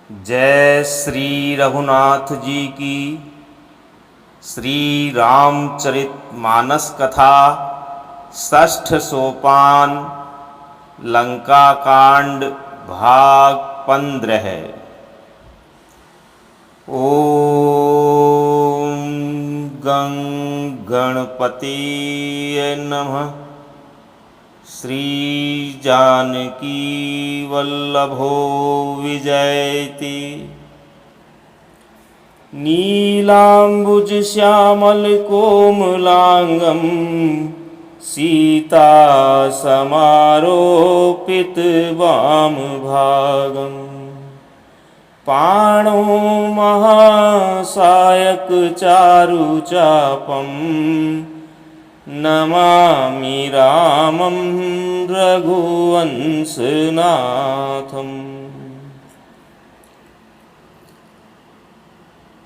जय श्री रघुनाथ जी की। श्री रामचरितमानस कथा षष्ठ सोपान लंका कांड भाग 15। ओम गं गणपतिये नमः। श्री जानकी वल्लभो विजयति। नीलांबुज श्यामल कोमलांगं सीता समारोपित वाम भागं पाणो महासायक चारुचापं नमामि रामं रघुवंशनाथम्।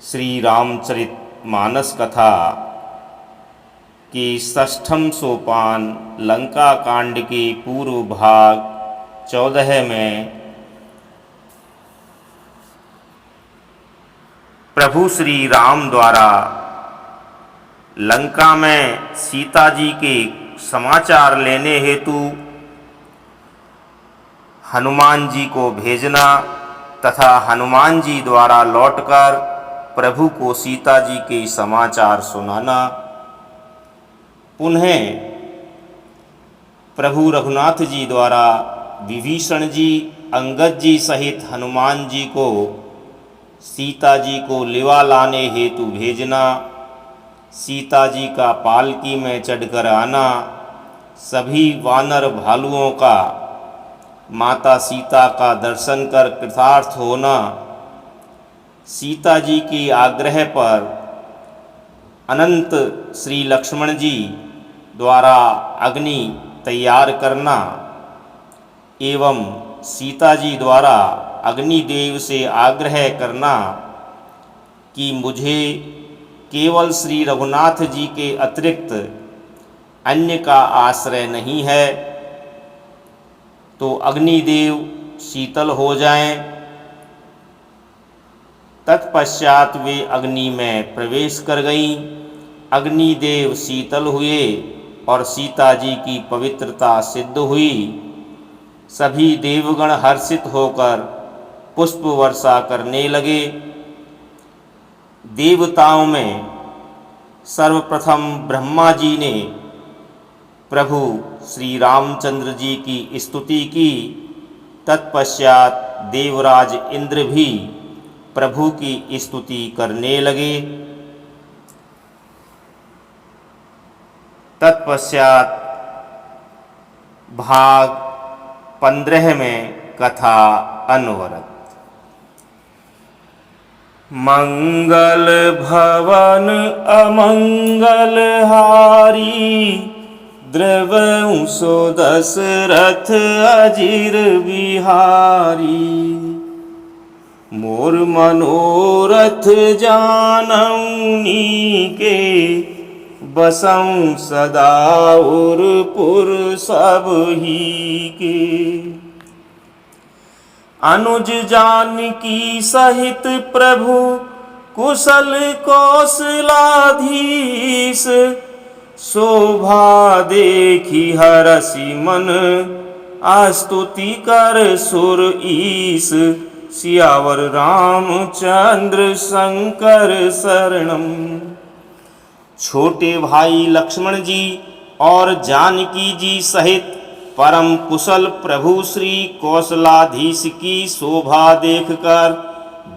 श्री रामचरितमानस कथा की षष्ठम सोपान लंका कांड के पूर्व भाग 14 में प्रभु श्री राम द्वारा लंका में सीता जी के समाचार लेने हेतु हनुमान जी को भेजना तथा हनुमान जी द्वारा लौटकर प्रभु को सीता जी के समाचार सुनाना। पुनः प्रभु रघुनाथ जी द्वारा विभीषण जी अंगद जी सहित हनुमान जी को सीता जी को लिवा लाने हेतु भेजना, सीता जी का पालकी में चढ़कर आना, सभी वानर भालुओं का माता सीता का दर्शन कर कृतार्थ होना, सीता जी के आग्रह पर अनंत श्री लक्ष्मण जी द्वारा अग्नि तैयार करना एवं सीता जी द्वारा अग्निदेव से आग्रह करना कि मुझे केवल श्री रघुनाथ जी के अतिरिक्त अन्य का आश्रय नहीं है, तो अग्निदेव शीतल हो जाएं। तत्पश्चात वे अग्नि में प्रवेश कर गईं। अग्निदेव शीतल हुए और सीता जी की पवित्रता सिद्ध हुई। सभी देवगण हर्षित होकर पुष्प वर्षा करने लगे। देवताओं में सर्वप्रथम ब्रह्मा जी ने प्रभु श्री रामचंद्र जी की स्तुति की। तत्पश्चात देवराज इंद्र भी प्रभु की स्तुति करने लगे। तत्पश्चात भाग 15 में कथा अनवरत। मंगल भवन अमंगल हारी द्रवंशो दशरथ अजीर बिहारी। मोर मनोरथ जानौनी के बसं सदा उरपुर सब ही के। अनुज जानकी सहित प्रभु कुशल कौशलाधीश। शोभा देखी हरसि मन आस्तुति कर सुर ईश। सियावर रामचंद्र शंकर शरणम। छोटे भाई लक्ष्मण जी और जानकी जी सहित परम कुशल प्रभु श्री कौशलाधीश की शोभा देखकर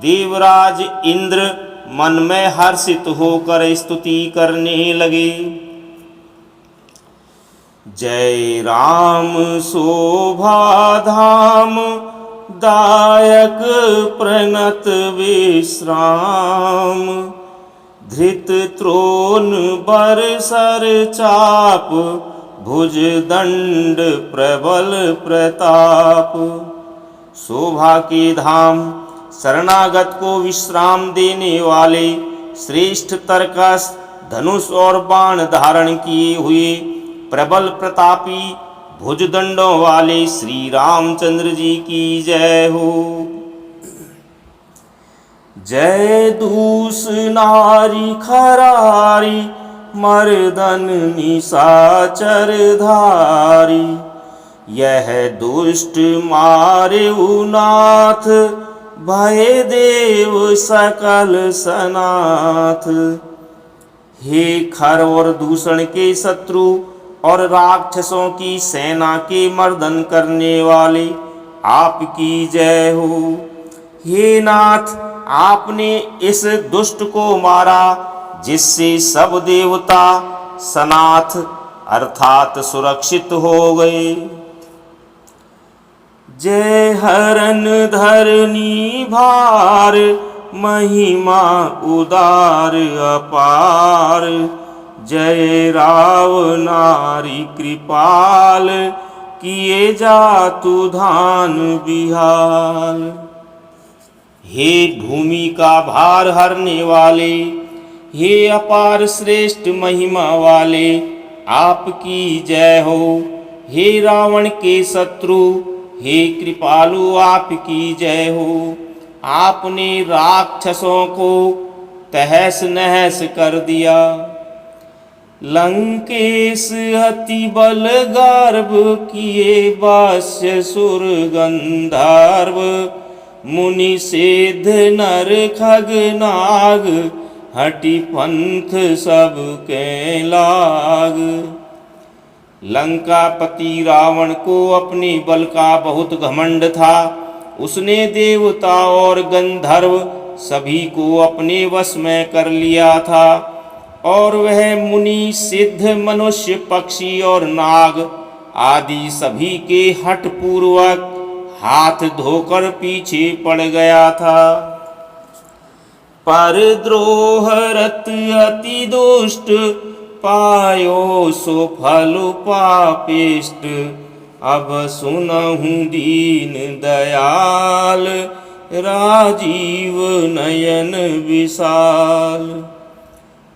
देवराज इंद्र मन में हर्षित होकर स्तुति करने लगे। जय राम शोभा धाम दायक प्रणत विश्राम। धृत त्रोन बरसर चाप भुज दंड प्रबल प्रताप। शोभा के धाम शरणागत को विश्राम देने वाले श्रेष्ठ तरकस धनुष और बाण धारण किए हुए प्रबल प्रतापी भुजदंडों वाले श्री रामचंद्र जी की जय हो। जय दूस नारी खरारी मर्दन निशाचर धारी। यह दुष्ट मारे नाथ भय देव सकल सनाथ। हे खर और दूषण के शत्रु और राक्षसों की सेना के मर्दन करने वाले, आपकी जय हो। हे नाथ, आपने इस दुष्ट को मारा जिससे सब देवता सनाथ अर्थात सुरक्षित हो गए। जय हरन धरनी भार महिमा उदार अपार। जय राव नारी कृपाल किए जातु धान बिहाल। हे भूमि का भार हरने वाले, हे अपार श्रेष्ठ महिमा वाले, आपकी जय हो। हे रावण के शत्रु, हे कृपालु, आपकी जय हो। आपने राक्षसों को तहस नहस कर दिया। लंकेश अति बल गर्भ किए वास्य सुर गंधर्व। मुनि सिद्ध नर खग नाग हटि पंथ सब के लाग। लंकापति रावण को अपने बल का बहुत घमंड था। उसने देवता और गंधर्व सभी को अपने वश में कर लिया था, और वह मुनि सिद्ध मनुष्य पक्षी और नाग आदि सभी के हठ पूर्वक हाथ धोकर पीछे पड़ गया था। पर द्रोह रत अति दुष्ट पायो सो फल पापिष्ट। अब सुनहु दीन दयाल राजीव नयन विशाल।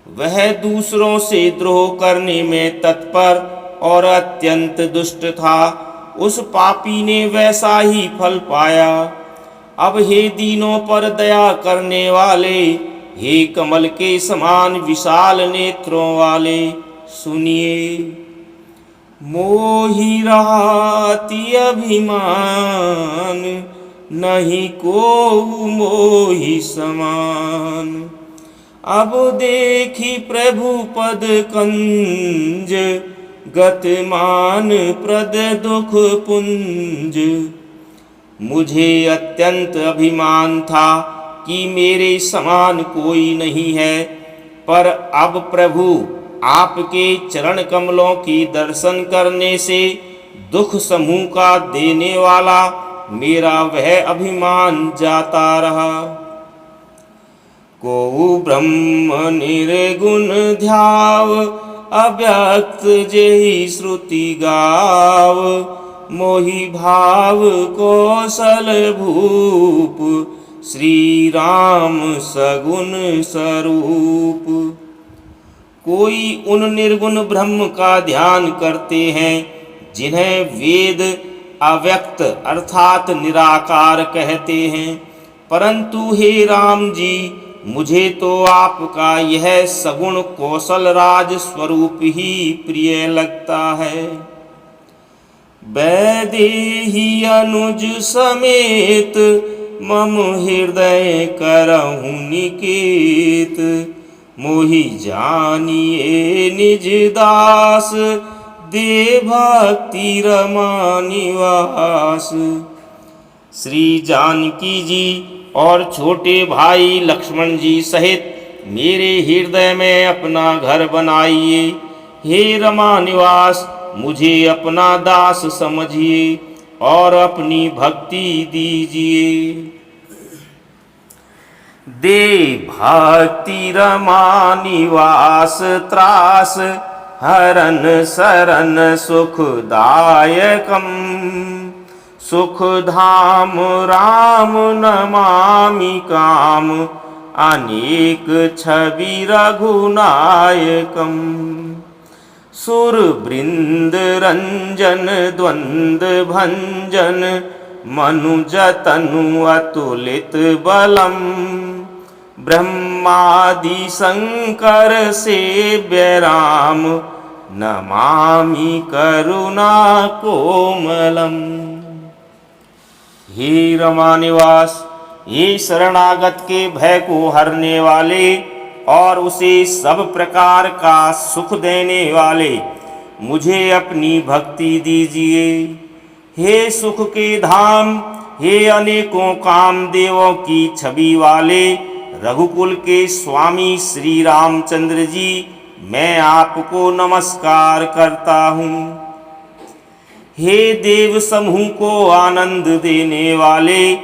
वह दूसरों से द्रोह करने में तत्पर और अत्यंत दुष्ट था। उस पापी ने वैसा ही फल पाया। अब हे दीनों पर दया करने वाले, हे कमल के समान विशाल नेत्रों वाले, सुनिए। मोहि राति अभिमान, नहीं को मोहि समान। अब देखी प्रभु पद कंज, गतिमान प्रद दुख पुंज। मुझे अत्यंत अभिमान था कि मेरे समान कोई नहीं है, पर अब प्रभु आपके चरण कमलों की दर्शन करने से दुख समूह का देने वाला मेरा वह अभिमान जाता रहा। को ब्रह्म निर्गुण ध्याव, अव्यक्त जेहि श्रुति गाव। मोहि भाव कौशल भूप, श्री राम सगुण स्वरूप। कोई उन निर्गुण ब्रह्म का ध्यान करते हैं जिन्हें वेद अव्यक्त अर्थात निराकार कहते हैं, परंतु हे राम जी, मुझे तो आपका यह सगुण कौशल राज स्वरूप ही प्रिय लगता है। वैदेही अनुज समेत, मम हृदय करहु निकेत। मोहि जानिए निज दास, दे भक्ति रमा निवास। श्री जानकी जी और छोटे भाई लक्ष्मण जी सहित मेरे हृदय में अपना घर बनाइए। हे रमा निवास, मुझे अपना दास समझिए और अपनी भक्ति दीजिए। दे भक्ति रमा निवास त्रास, हरन शरण सुखदायकम। सुख धाम राम नमामि काम, अनेक छवि रघुनायकम। सुर वृंद रंजन द्वंद भंजन, मनुज तनु अतुलित बलम। ब्रह्मादि शंकर सेव्य राम, नमामि करुणा कोमलम। हे रमा निवास, ये शरणागत के भय को हरने वाले और उसे सब प्रकार का सुख देने वाले, मुझे अपनी भक्ति दीजिए। हे सुख के धाम, हे अनेकों कामदेवों की छवि वाले रघुकुल के स्वामी श्री रामचंद्र जी, मैं आपको नमस्कार करता हूँ। हे देव समूह को आनंद देने वाले,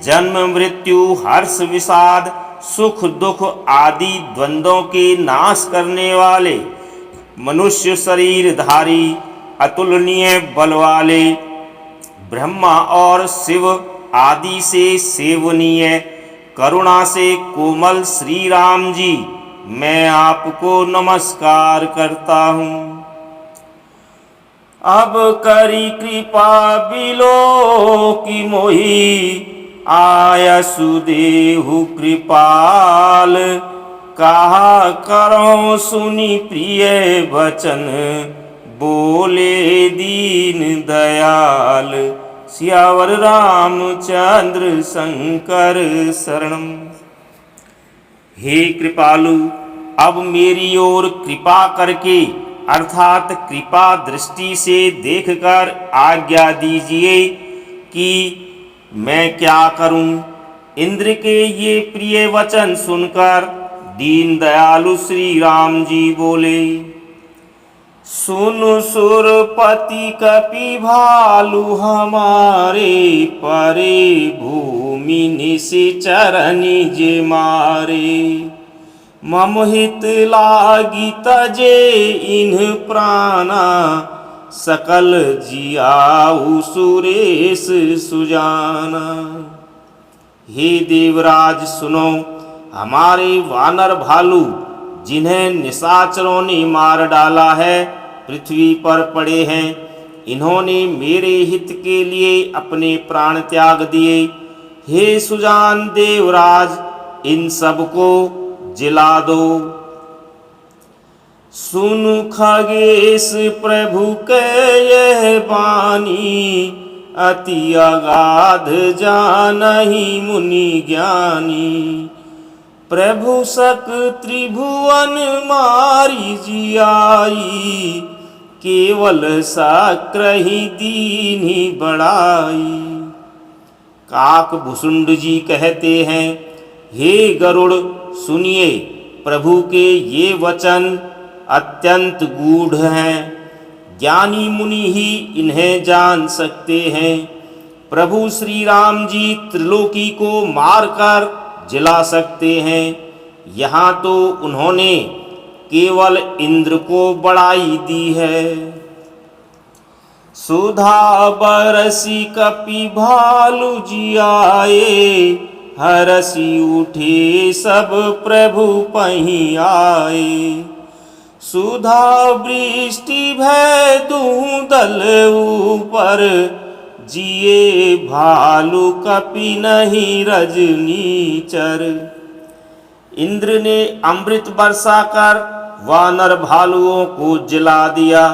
जन्म मृत्यु हर्ष विषाद सुख दुख आदि द्वंद्वों के नाश करने वाले, मनुष्य शरीर धारी अतुलनीय बल वाले, ब्रह्मा और शिव आदि से सेवनीय करुणा से कोमल श्री राम जी, मैं आपको नमस्कार करता हूँ। अब करी कृपा बिलो की मोही, आयसु देहु कृपाल, कहा करो सुनी प्रिय वचन, बोले दीन दयाल, सियावर रामचंद्र शंकर शरणम। हे कृपालु, अब मेरी ओर कृपा करके अर्थात कृपा दृष्टि से देखकर आज्ञा दीजिए कि मैं क्या करूं। इंद्र के ये प्रिय वचन सुनकर दीन दयालु श्री राम जी बोले, सुनु सुरपति कपि भालु हमारे, परे भूमि निशिचर निज मारे, मम हित लागी तजे इन प्राणा, सकल जियाऊ सुरेश सुजाना। हे देवराज सुनो, हमारे वानर भालू जिन्हें निशाचरों ने मार डाला है, पृथ्वी पर पड़े हैं। इन्होंने मेरे हित के लिए अपने प्राण त्याग दिए। हे सुजान देवराज, इन सबको जिला दो। सुनु खगेश प्रभु के यह बानी, अति अगाध जानहि मुनि ज्ञानी। प्रभु सक त्रिभुवन मारी जियाई, केवल साक्रहि दीन्हि बड़ाई। काक भुसुंड जी कहते हैं, हे गरुड़ सुनिए, प्रभु के ये वचन अत्यंत गूढ़ हैं, ज्ञानी मुनि ही इन्हें जान सकते हैं। प्रभु श्री राम जी त्रिलोकी को मारकर जिला सकते हैं। यहाँ तो उन्होंने केवल इंद्र को बड़ाई दी है। सुधा बरसी कपि भालु जियाए, हरसी उठे सब प्रभु पहीं आए। सुधा वृष्टि भय दूदल ऊपर, जिए भालु कपि नहीं रजनीचर। इंद्र ने अमृत बरसा कर वानर भालुओं को जिला दिया।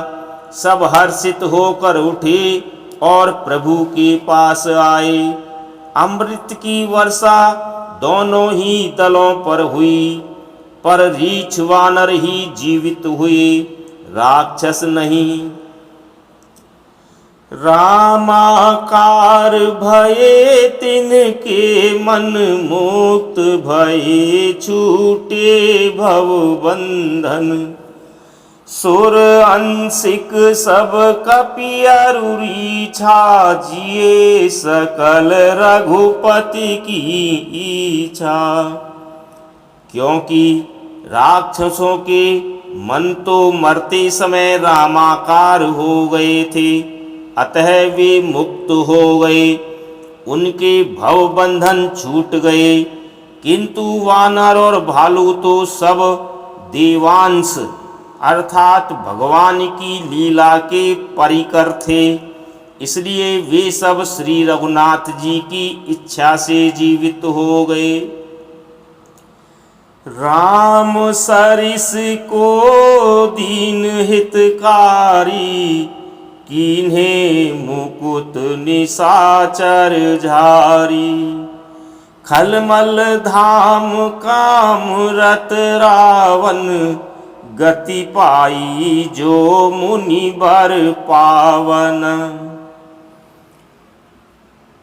सब हर्षित होकर उठे और प्रभु के पास आए। अमृत की वर्षा दोनों ही दलों पर हुई, पर रीछ वानर ही जीवित हुए, राक्षस नहीं। रामाकार भये तिनके मन, मुक्त भये छूटे भव बंधन। सुर अंशिक सब कपि अरुरी छा, जिए सकल रघुपति की इच्छा। क्योंकि राक्षसों के मन तो मरते समय रामाकार हो गए थे, अतः वे मुक्त हो गए, उनके भव बंधन छूट गए। किंतु वानर और भालू तो सब देवांश अर्थात भगवान की लीला के परिकर थे, इसलिए वे सब श्री रघुनाथ जी की इच्छा से जीवित हो गए। राम सरिस को दीन हितकारी, कीन्हे मुकुट निशाचर झारी। खलमल धाम काम रत रावण, गति पाई जो मुनि बर पावन।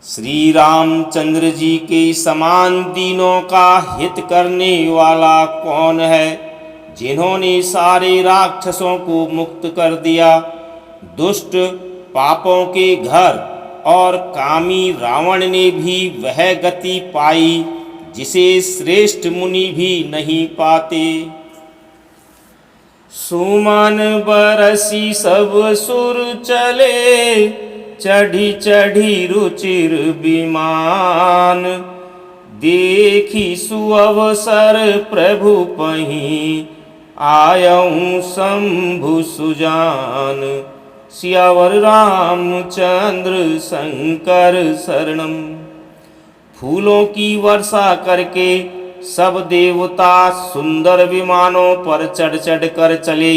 श्री रामचंद्र जी के समान दीनों का हित करने वाला कौन है, जिन्होंने सारे राक्षसों को मुक्त कर दिया, दुष्ट पापों के घर और कामी रावण ने भी वह गति पाई जिसे श्रेष्ठ मुनि भी नहीं पाते। सुमन बरसी सब सुर चले, चढ़ी चढ़ी रुचिर विमान। देखी सुअवसर प्रभु पहीं, आयऊं शंभु सुजान। सियावर रामचंद्र शंकर शरणम। फूलों की वर्षा करके सब देवता सुंदर विमानों पर चढ़ चढ़ कर चले।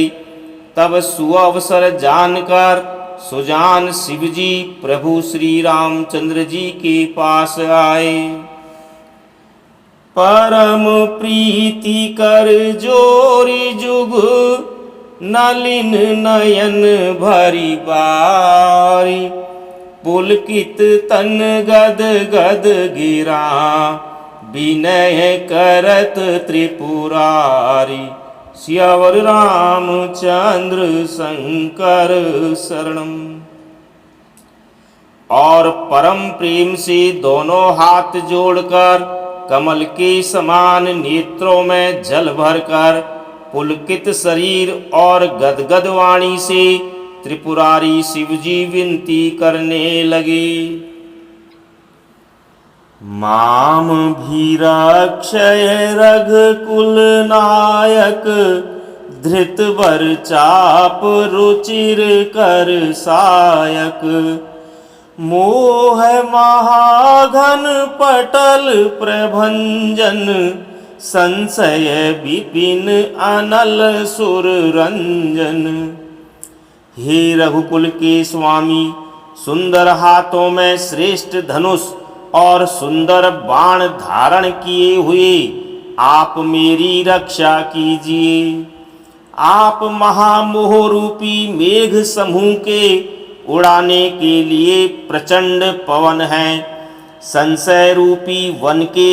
तब सुअवसर जानकर सुजान शिवजी प्रभु श्री रामचंद्र जी के पास आए। परम प्रीति कर जोरी जुग, नलिन नयन भरी बारी। पुलकित तन गद गद गिरा, विनय करत त्रिपुरारी। सियावर रामचंद्र शंकर शरणम। और परम प्रेम से दोनों हाथ जोड़कर कमल के समान नेत्रों में जल भरकर पुलकित शरीर और गदगद वाणी से त्रिपुरारी शिवजी विनती करने लगे। माम भीराक्षय रघुकुल नायक, धृत बर चाप रुचिर कर सायक। मोह महाघन पटल प्रभंजन, संशय विपिन अनल सुर रंजन। हे रघुकुल के स्वामी, सुंदर हाथों में श्रेष्ठ धनुष और सुंदर बाण धारण किए हुए आप मेरी रक्षा कीजिए। आप महामोह रूपी मेघ समूह के उड़ाने के लिए प्रचंड पवन हैं। संशय रूपी वन के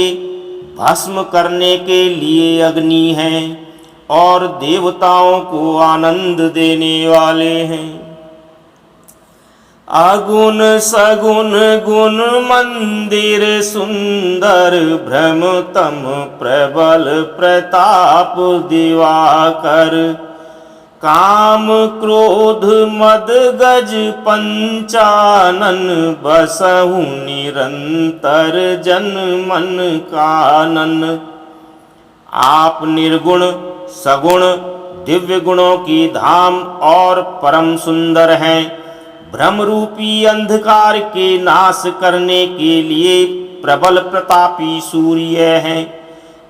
भस्म करने के लिए अग्नि हैं और देवताओं को आनंद देने वाले हैं। अगुण सगुण गुण मंदिर सुंदर, भ्रमतम प्रबल प्रताप दिवाकर। काम क्रोध मद गज पंचानन, बसहु निरंतर जन मन कानन। आप निर्गुण सगुण दिव्य गुणों की धाम और परम सुंदर हैं। भ्रम रूपी अंधकार के नाश करने के लिए प्रबल प्रतापी सूर्य हैं।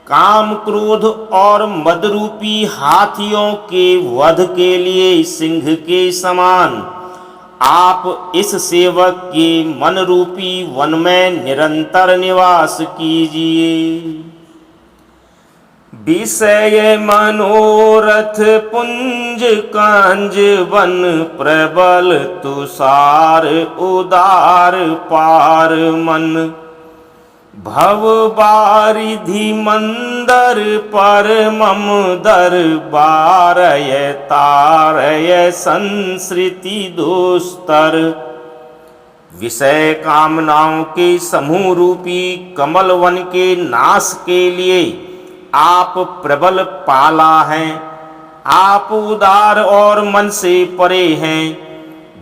काम क्रोध और मद रूपी हाथियों के वध के लिए सिंह के समान आप इस सेवक के मन रूपी वन में निरंतर निवास कीजिए। विषय मनोरथ पुंज कांज वन, प्रबल तुषार उदार पार मन। भव बारिधि मंदर पर मम दर, बारय तारय संसृति दोस्तर। विषय कामनाओं के समूह रूपी कमल वन के नाश के लिए आप प्रबल पाला हैं। आप उदार और मन से परे हैं।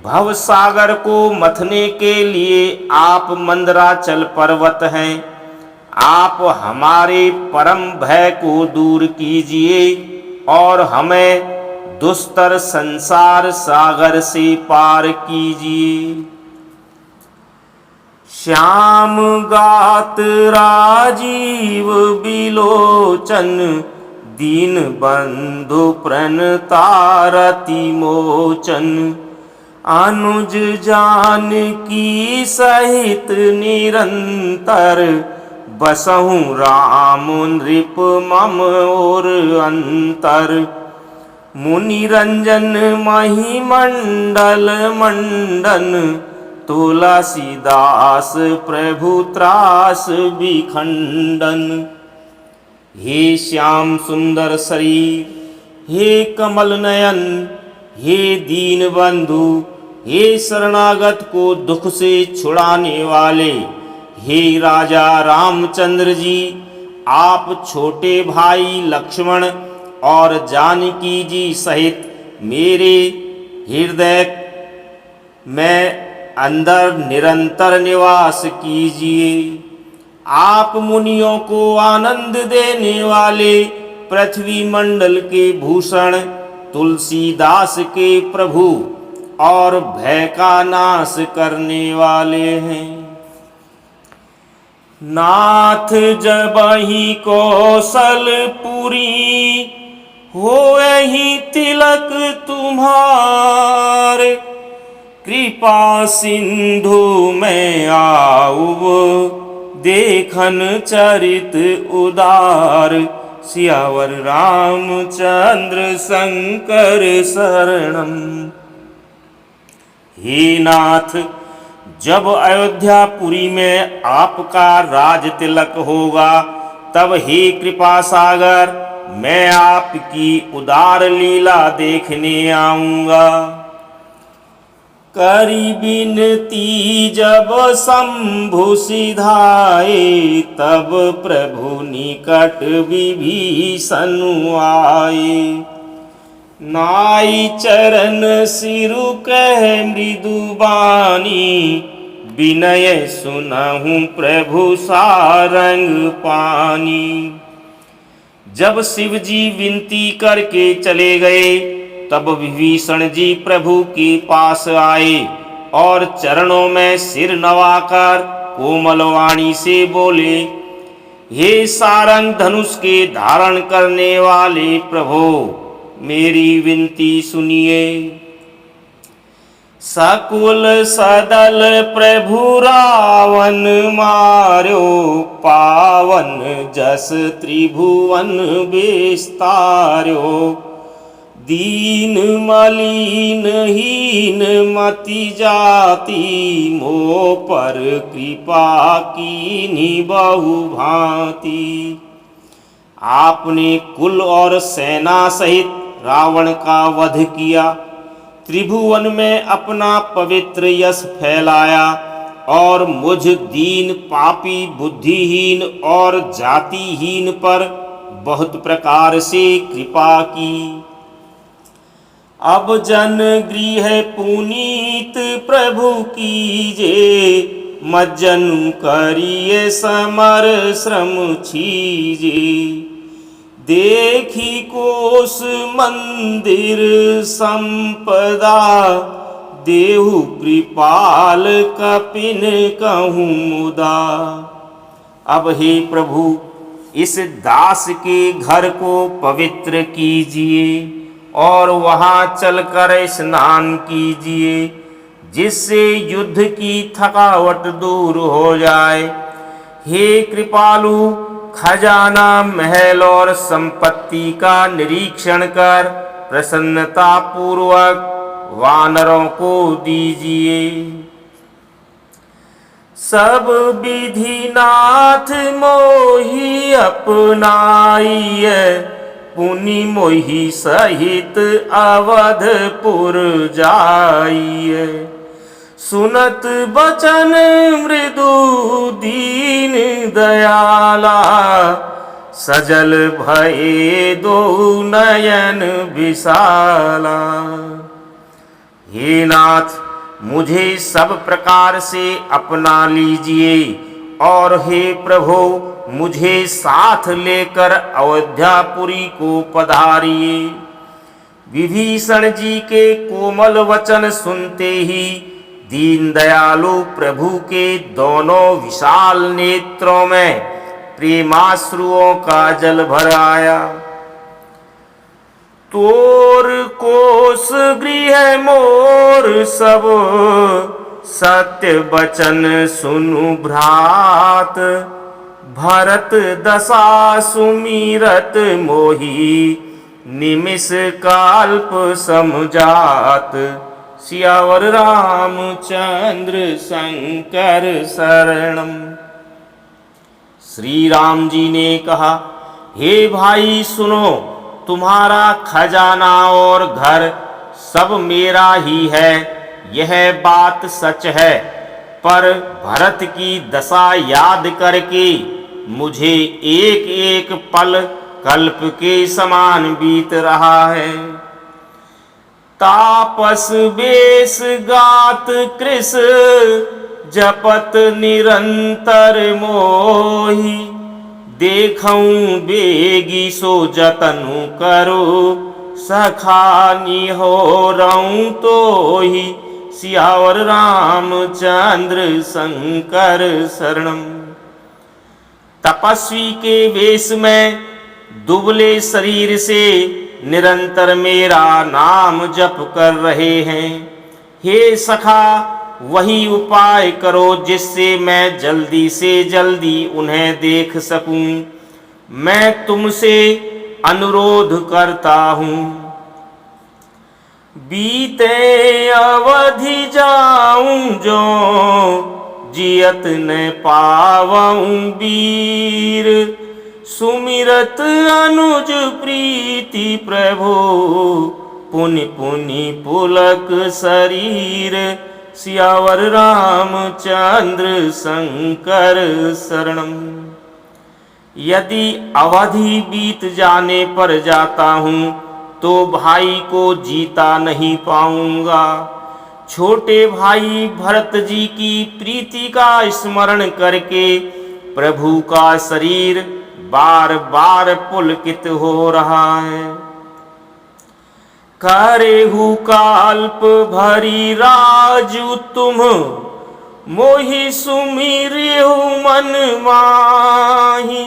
भव सागर को मथने के लिए आप मंदराचल पर्वत हैं। आप हमारे परम भय को दूर कीजिए और हमें दुस्तर संसार सागर से पार कीजिए। श्याम गात राजीव बिलोचन, दीन बंधु प्रणतारति मोचन। अनुज जानकी सहित निरंतर, बसहु राम नृप मम और अंतर। मुनि रंजन महिमंडल मंडन, तुलसीदास प्रभु त्रास विखंडन। हे श्याम सुंदर शरीर, हे कमल नयन, हे दीन बंधु, हे शरणागत को दुख से छुड़ाने वाले, हे राजा रामचंद्र जी, आप छोटे भाई लक्ष्मण और जानकी जी सहित मेरे हृदय में अंदर निरंतर निवास कीजिए। आप मुनियों को आनंद देने वाले, पृथ्वी मंडल के भूषण, तुलसीदास के प्रभु और भय का नाश करने वाले हैं। नाथ जबहि कौशलपुरी, होएहि तिलक तुम्हारे। कृपा सिंधु में आऊब, देखन चरित उदार। सियावर रामचंद्र शंकर शरणम। हे नाथ, जब अयोध्यापुरी में आपका राज तिलक होगा, तब हे कृपा सागर, मैं आपकी उदार लीला देखने आऊंगा। करी बिनती जब शंभु सिधाए, तब प्रभु निकट विभीषण आए। नाई चरण सिरु कह मृदु बानी, विनय सुनहु प्रभु सारंग पानी। जब शिव जी विनती करके चले गए, तब विभीषण जी प्रभु के पास आए और चरणों में सिर नवाकर कोमल वाणी से बोले, हे सारंग धनुष के धारण करने वाले प्रभु, मेरी विनती सुनिए। सकुल सदल प्रभु रावण मार्यो, पावन जस त्रिभुवन विस्तार्यो। दीन मलिन हीन मति जाति, मोह पर कृपा कीन्ही बहु भांति। आपने कुल और सेना सहित रावण का वध किया, त्रिभुवन में अपना पवित्र यश फैलाया और मुझ दीन पापी बुद्धिहीन और जातिहीन पर बहुत प्रकार से कृपा की। अब जन गृह पुनीत प्रभु कीजे, मज्जन करिए समर श्रम छीजे। देखी कोस मंदिर संपदा, देहु कृपाल कपिन कहूँ मुदा। अब हे प्रभु, इस दास के घर को पवित्र कीजिए और वहाँ चलकर स्नान कीजिए, जिससे युद्ध की थकावट दूर हो जाए। हे कृपालु, खजाना महल और संपत्ति का निरीक्षण कर प्रसन्नता पूर्वक वानरों को दीजिए। सब विधि नाथ मोहि अपनाइए, पुनि मोहि सहित अवधपुर जाइए। सुनत बचन मृदु दीन दयाला, सजल भये दो नयन विशाला। हे नाथ, मुझे सब प्रकार से अपना लीजिए और हे प्रभु, मुझे साथ लेकर अयोध्यापुरी को पधारिए। विभीषण जी के कोमल वचन सुनते ही दीन दयालु प्रभु के दोनों विशाल नेत्रों में प्रेमाश्रुओं का जल भर आया। तोर कोस गृह मोर सब सत्य वचन सुनु भ्रात, भरत दशा सुमिरत मोही निमिष काल्प समझात। सियावर रामचंद्र शंकर शरणम। श्री राम जी ने कहा, हे भाई सुनो, तुम्हारा खजाना और घर सब मेरा ही है, यह बात सच है। पर भरत की दशा याद करके मुझे एक एक पल कल्प के समान बीत रहा है। तापस बेस गात कृष जपत निरंतर मोही, देखऊं बेगी सो जतनु करो, सखानी हो रहूं तो ही। सियावर रामचंद्र शंकर शरणम। तपस्वी के वेश में दुबले शरीर से निरंतर मेरा नाम जप कर रहे हैं। हे सखा, वही उपाय करो जिससे मैं जल्दी से जल्दी उन्हें देख सकूं। मैं तुमसे अनुरोध करता हूं। बीते अवधि जाऊं जो जियत न पावऊं वीर, सुमिरत अनुज प्रीति प्रभु, पुनि पुनि पुलक शरीर। सियावर रामचंद्र शंकर शरणम। यदि अवधि बीत जाने पर जाता हूँ तो भाई को जीता नहीं पाऊंगा। छोटे भाई भरत जी की प्रीति का स्मरण करके प्रभु का शरीर बार बार पुलकित हो रहा है। करेहु काल्प भरी राजु तुम, मोहि सुमिरेहु मन माही।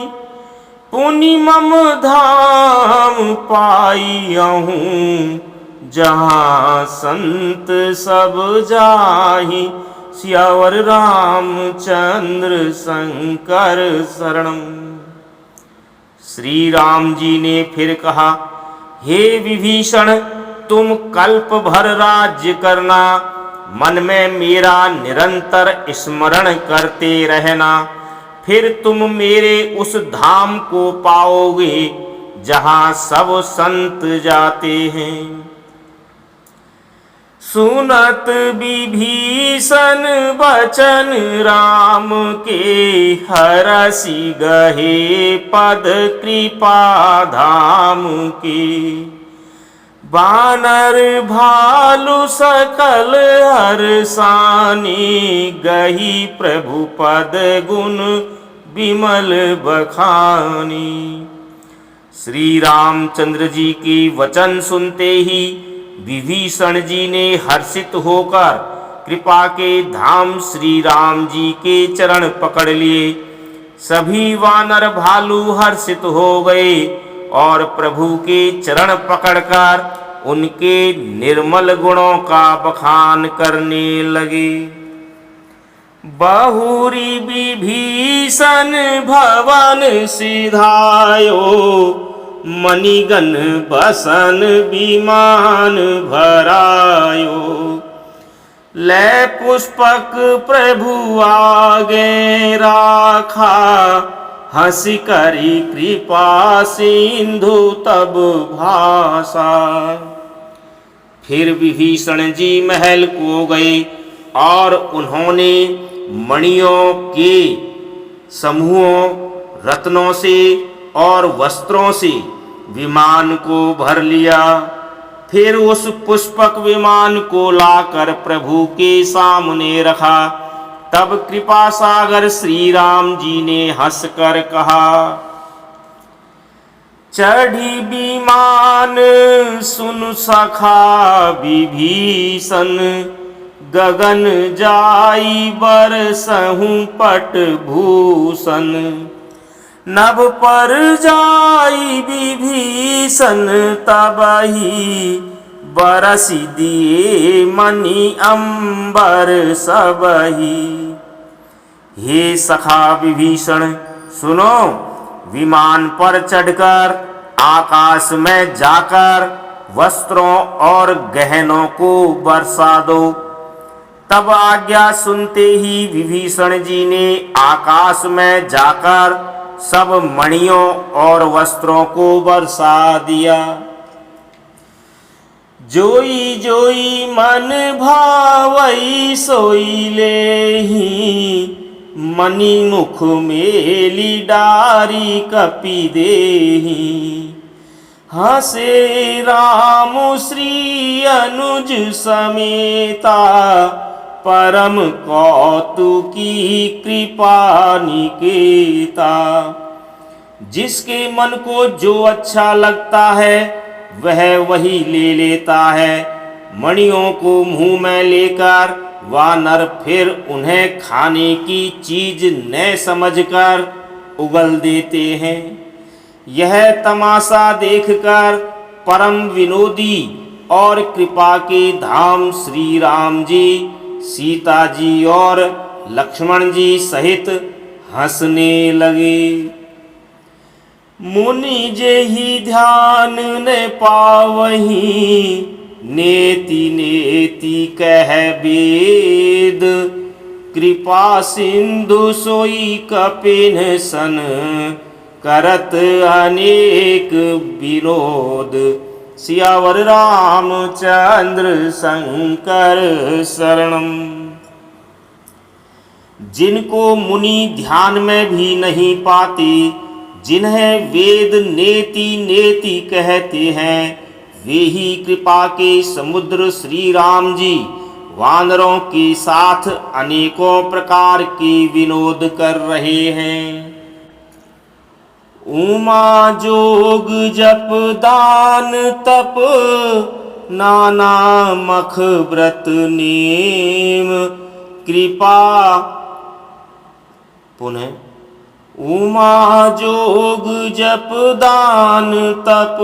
पुनि मम धाम पाइयहूँ, जहाँ संत सब जाहि। सियावर रामचंद्र शंकर शरणम। श्री राम जी ने फिर कहा, हे विभीषण, तुम कल्प भर राज्य करना, मन में मेरा निरंतर स्मरण करते रहना। फिर तुम मेरे उस धाम को पाओगे जहाँ सब संत जाते हैं। सुनत विभीषण बचन राम के, हरसि गहे पद कृपा धाम के। बानर भालु सकल हर्षानी, गही प्रभु पद गुण विमल बखानी। श्री रामचंद्र जी की वचन सुनते ही विभीषण जी ने हर्षित होकर कृपा के धाम श्री राम जी के चरण पकड़ लिए। सभी वानर भालू हर्षित हो गए और प्रभु के चरण पकड़कर उनके निर्मल गुणों का बखान करने लगे। बहुरी विभीषण भवन सिधायो, मणिगण बसन विमान भरायो। ले पुष्पक प्रभु आगे राखा, हंसी करी कृपा सिंधु तब भाषा। फिर विभीषण जी महल को गए और उन्होंने मणियों के समूहों, रत्नों से और वस्त्रों से विमान को भर लिया। फिर उस पुष्पक विमान को लाकर प्रभु के सामने रखा। तब कृपा सागर श्री राम जी ने हंसकर कहा, चढ़ी विमान सुन सखा विभीषण, गगन जाई बरसहु पट भूषण, नभ पर जाई विभीषण तबहि, बरसि दिए मणि अंबर सबहि। हे सखा विभीषण सुनो, विमान पर चढ़कर आकाश में जाकर वस्त्रों और गहनों को बरसा दो। तब आज्ञा सुनते ही विभीषण जी ने आकाश में जाकर सब मणियों और वस्त्रों को बरसा दिया। जोई जोई मन भावई सोई लेहि, मणि मुख मेली डारी कपि देहि। हसे राम श्री अनुज समेता, परम कौतुकी कृपा निकेता। जिसके मन को जो अच्छा लगता है वह वही ले लेता है। मणियों को मुंह में लेकर वानर फिर उन्हें खाने की चीज न समझकर उगल देते हैं। यह तमाशा देखकर परम विनोदी और कृपा के धाम श्री राम जी, सीता जी और लक्ष्मण जी सहित हंसने लगे। मुनि जेहि ध्यान न पावहीं, नेति नेति कह वेद। कृपा सिंधु सोई कपिन सन, करत अनेक विनोद। सियावर रामचंद्र शंकर शरणम। जिनको मुनि ध्यान में भी नहीं पाते, जिन्हें वेद नेति नेति कहते हैं, वे ही कृपा के समुद्र श्री राम जी वानरों के साथ अनेकों प्रकार के विनोद कर रहे हैं। उमा जोग जप दान तप, नाना मख व्रत नेम। कृपा पुनः उमा जोग जप दान तप,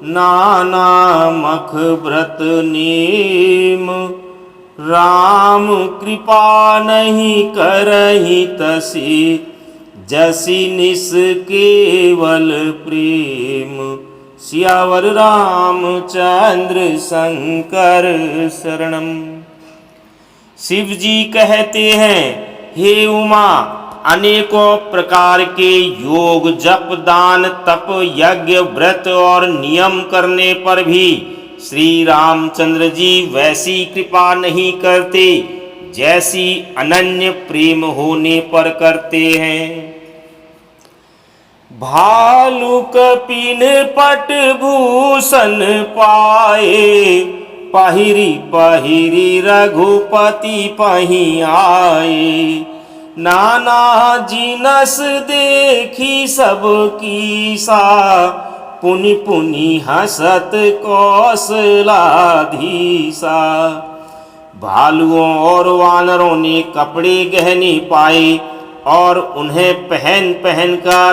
नाना मख व्रत नेम। राम कृपा नहीं करहि तसी, जसी निस केवल प्रेम। सियावर रामचंद्र शंकर शरणम। शिव जी कहते हैं, हे उमा, अनेकों प्रकार के योग जप दान तप यज्ञ व्रत और नियम करने पर भी श्री रामचंद्र जी वैसी कृपा नहीं करते जैसी अनन्य प्रेम होने पर करते हैं। भालु कपिन पट भूषण पाए, पहिरी पहिरी रघुपति पही आए। नाना जिनस देखी सब कीसा, पुनि पुनि हसत कौशलाधीसा। भालुओं और वानरों ने कपड़े गहने पाए और उन्हें पहन पहन कर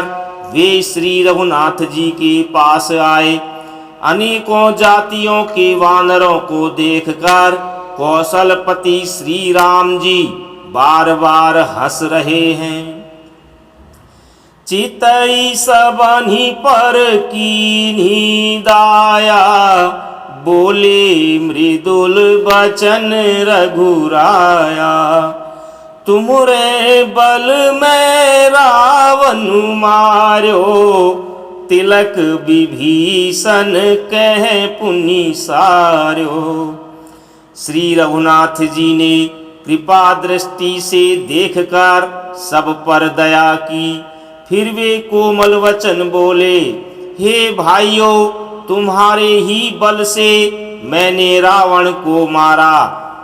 वे श्री रघुनाथ जी के पास आए। अनेकों जातियों के वानरों को देखकर कौशलपति श्री राम जी बार बार हंस रहे हैं। चितई सबनि पर कीन्ही दाया, बोले मृदुल बचन रघुराया। तुमरे बल में रावण मार्यो, तिलक विभीषण कह पुनि सार्यो। श्री रघुनाथ जी ने कृपा दृष्टि से देखकर सब पर दया की। फिर वे कोमल वचन बोले, हे भाइयों, तुम्हारे ही बल से मैंने रावण को मारा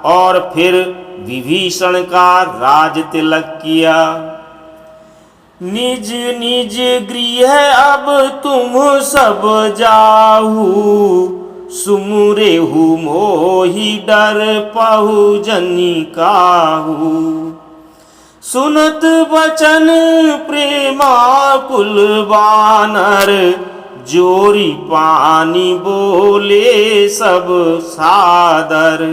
और फिर विभीषण का राज तिलक किया। निज निज गृह अब तुम सब जाहू, सुमुरेहु मोहि डर पहु जनि काहू। सुनत बचन प्रेमाकुल बानर, जोरी पानी बोले सब सादर।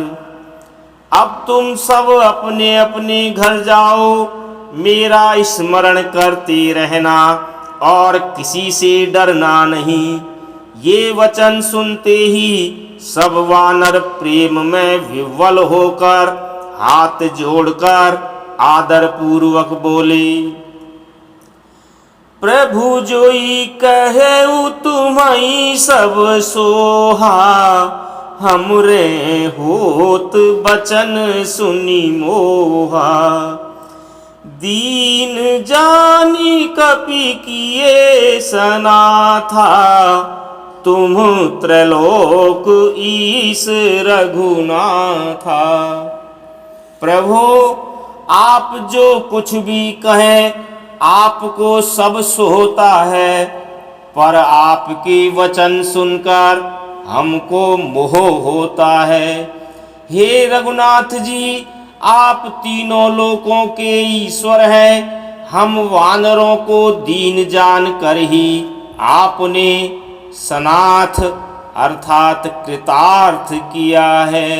अब तुम सब अपने अपने घर जाओ, मेरा स्मरण करते रहना और किसी से डरना नहीं। ये वचन सुनते ही सब वानर प्रेम में विह्वल होकर हाथ जोड़कर आदर पूर्वक बोले, प्रभु जोई कहेउ तुम्हारी सब सोहा, हमरे होत बचन सुनी मोहा। दीन जानी कपि किए सनाथा, तुम त्रैलोक ईश रघुनाथा। प्रभु आप जो कुछ भी कहें आपको सब सोता है, पर आपके वचन सुनकर हमको मोह होता है। हे रघुनाथ जी, आप तीनों लोकों के ईश्वर हैं। हम वानरों को दीन जान कर ही आपने सनाथ अर्थात कृतार्थ किया है।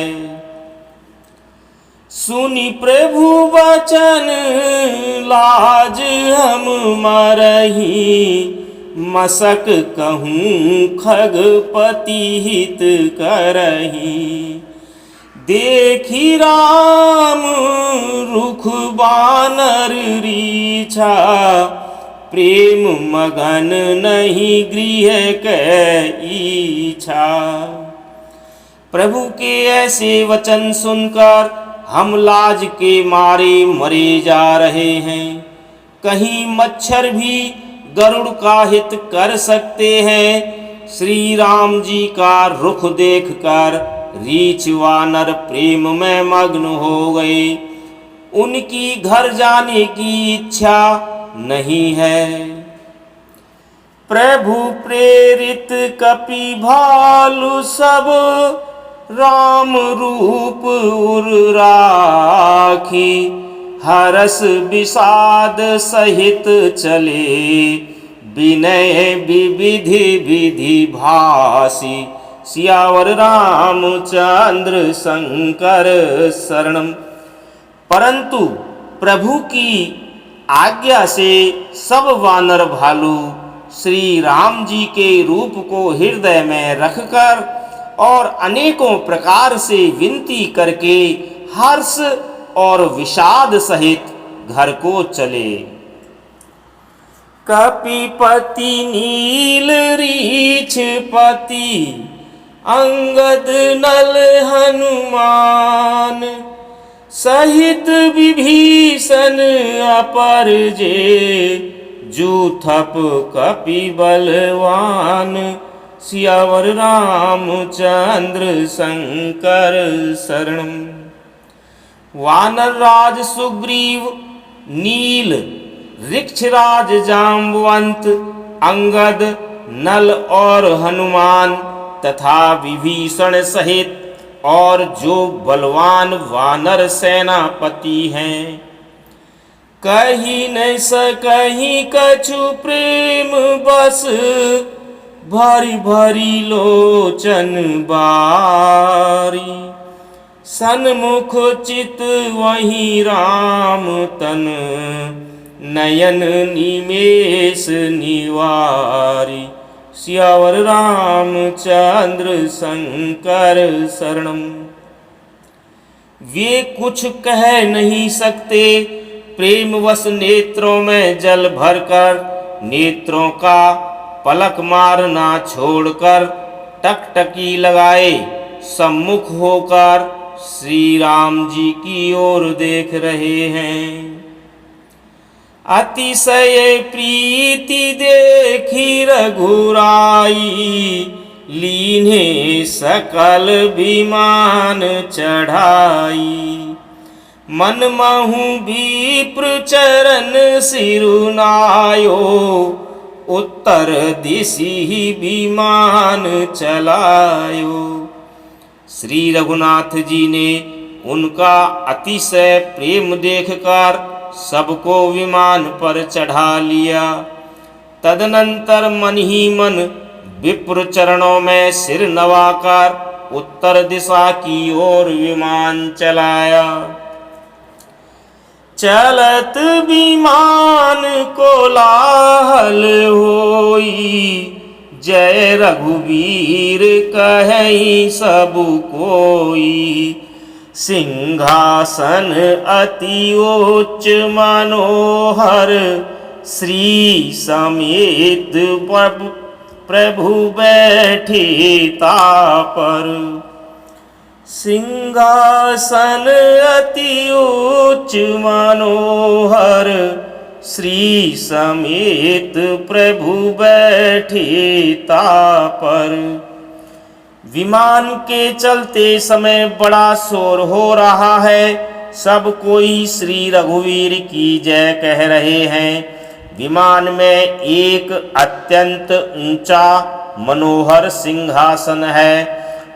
सुनी प्रभु वचन लाज हम मरही, मसक कहूँ खगपति हित करही। देखी राम रुख बानर रीछा, प्रेम मगन नहीं गृह के इच्छा। प्रभु के ऐसे वचन सुनकर हम लाज के मारे मरे जा रहे हैं। कहीं मच्छर भी गरुड़ का हित कर सकते हैं। श्री राम जी का रुख देखकर रीछ वानर प्रेम में मग्न हो गए। उनकी घर जाने की इच्छा नहीं है। प्रभु प्रेरित कपि भालु सब, राम रूप उर राखी। हरस विषाद सहित चले, विनय विविधि विधि भासी। सियावर रामचंद्र शंकर शरणम। परंतु प्रभु की आज्ञा से सब वानर भालू श्री राम जी के रूप को हृदय में रखकर और अनेकों प्रकार से विनती करके हर्ष और विषाद सहित घर को चले। कपिपति नील रीछ पति, अंगद नल हनुमान। सहित विभीषण अपर जे, जूथप कपि बलवान। सियावर रामचंद्र शंकर शरणम। वानर राज सुग्रीव, नील वृक्षराज जाम्बवंत, अंगद नल और हनुमान तथा विभीषण सहित और जो बलवान वानर सेनापति हैं, कहीं न सकहीं कछु प्रेम बस। भारी भारी लोचन बारी, सन्मुख चित वही राम तन। नयन निमेष निवारी। सियावर रामचंद्र शंकर शरणम। वे कुछ कह नहीं सकते, प्रेमवश नेत्रों में जल भरकर नेत्रों का पलक मारना छोड़कर टकटकी लगाए सम्मुख होकर श्री राम जी की ओर देख रहे हैं। अतिशय प्रीति देखी रघुराई, लीन्हे सकल विमान चढ़ाई। मन महु विप्र चरण सिरुनायो, उत्तर दिशि विमान चलायो। श्री रघुनाथ जी ने उनका अतिशय प्रेम देखकर सबको विमान पर चढ़ा लिया। तदनंतर मन ही मन विप्र चरणों में सिर नवाकर उत्तर दिशा की ओर विमान चलाया। चलत विमान कोलाहल होई, जय रघुवीर कहि सब कोई। सिंहासन अति उच्च मनोहर, श्री समेत प्रभु बैठे तापर। सिंहासन अति उच्च मनोहर, श्री समेत प्रभु बैठे तापर। विमान के चलते समय बड़ा शोर हो रहा है। सब कोई श्री रघुवीर की जय कह रहे हैं। विमान में एक अत्यंत ऊंचा मनोहर सिंहासन है।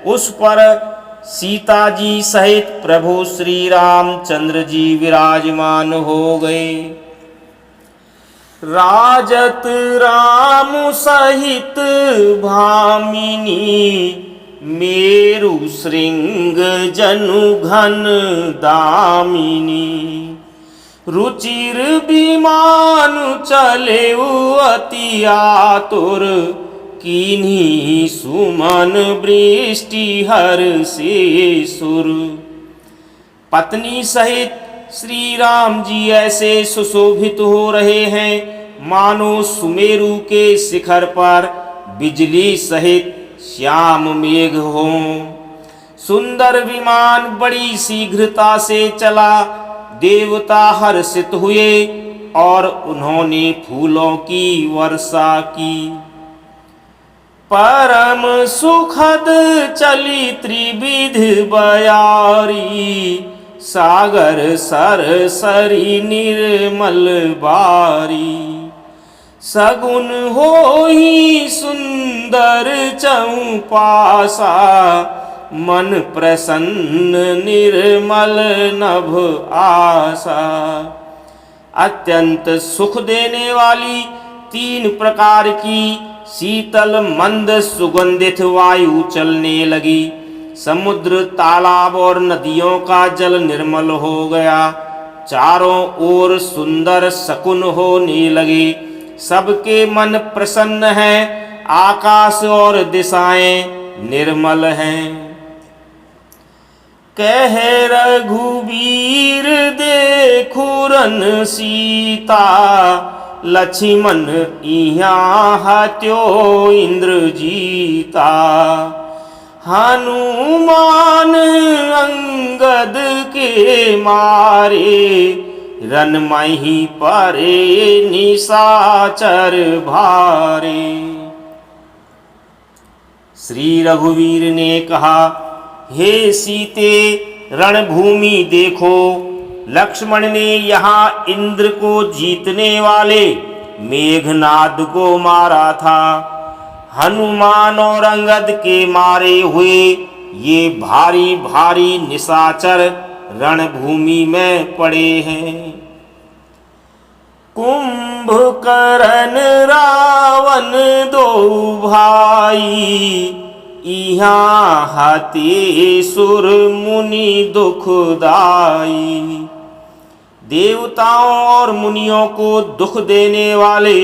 उस पर सीता जी सहित प्रभु श्री रामचंद्र जी विराजमान हो गए। राजत राम सहित भामिनी, मेरु श्रृंग जनु घन दामिनी। रुचिर विमान चले अति आतुर, कीन्ही सुमन वृष्टि हर से सुर। पत्नी सहित श्री राम जी ऐसे सुशोभित हो रहे हैं मानो सुमेरु के शिखर पर बिजली सहित श्याम मेघ हो। सुंदर विमान बड़ी शीघ्रता से चला। देवता हर्षित हुए और उन्होंने फूलों की वर्षा की। परम सुखद चली त्रिविध बयारी, सागर सर सरी निर्मल बारी। सगुन होई सुंदर चौपासा, मन प्रसन्न निर्मल नभ आशा। अत्यंत सुख देने वाली 3 प्रकार की शीतल मंद सुगंधित वायु चलने लगी। समुद्र, तालाब और नदियों का जल निर्मल हो गया। चारों ओर सुंदर शकुन होने लगे। सबके मन प्रसन्न है। आकाश और दिशाएं निर्मल हैं। कह रघुवीर देखु रन सीता, लक्ष्मण इहाँ हत्यो इंद्र जीता। हनुमान अंगद के मारे, रन मही परे निशाचर भारे। श्री रघुवीर ने कहा, हे सीते रणभूमि देखो। लक्ष्मण ने यहाँ इंद्र को जीतने वाले मेघनाद को मारा था। हनुमान और अंगद के मारे हुए ये भारी भारी निशाचर रणभूमि में पड़े हैं। कुंभकर्ण रावण 2 भाई, यहाँ हते सुर मुनि दुखदाई। देवताओं और मुनियों को दुख देने वाले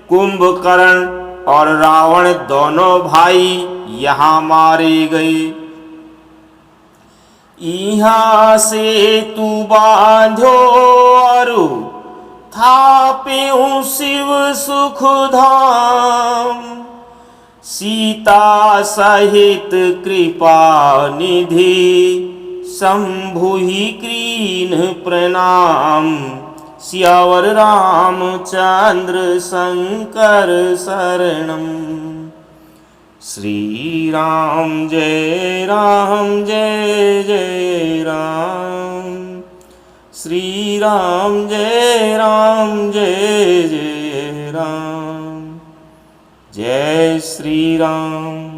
कुंभकर्ण और रावण दोनों भाई यहाँ मारे गए। यहाँ से तू बांधो अरु, थाप्यु शिव सुख धाम। सीता सहित कृपा निधि, शंभुहि कीन प्रणाम। सियावर रामचंद्र शंकर शरणम। श्री राम जय जय राम। श्री राम जय जय राम। जय श्री राम।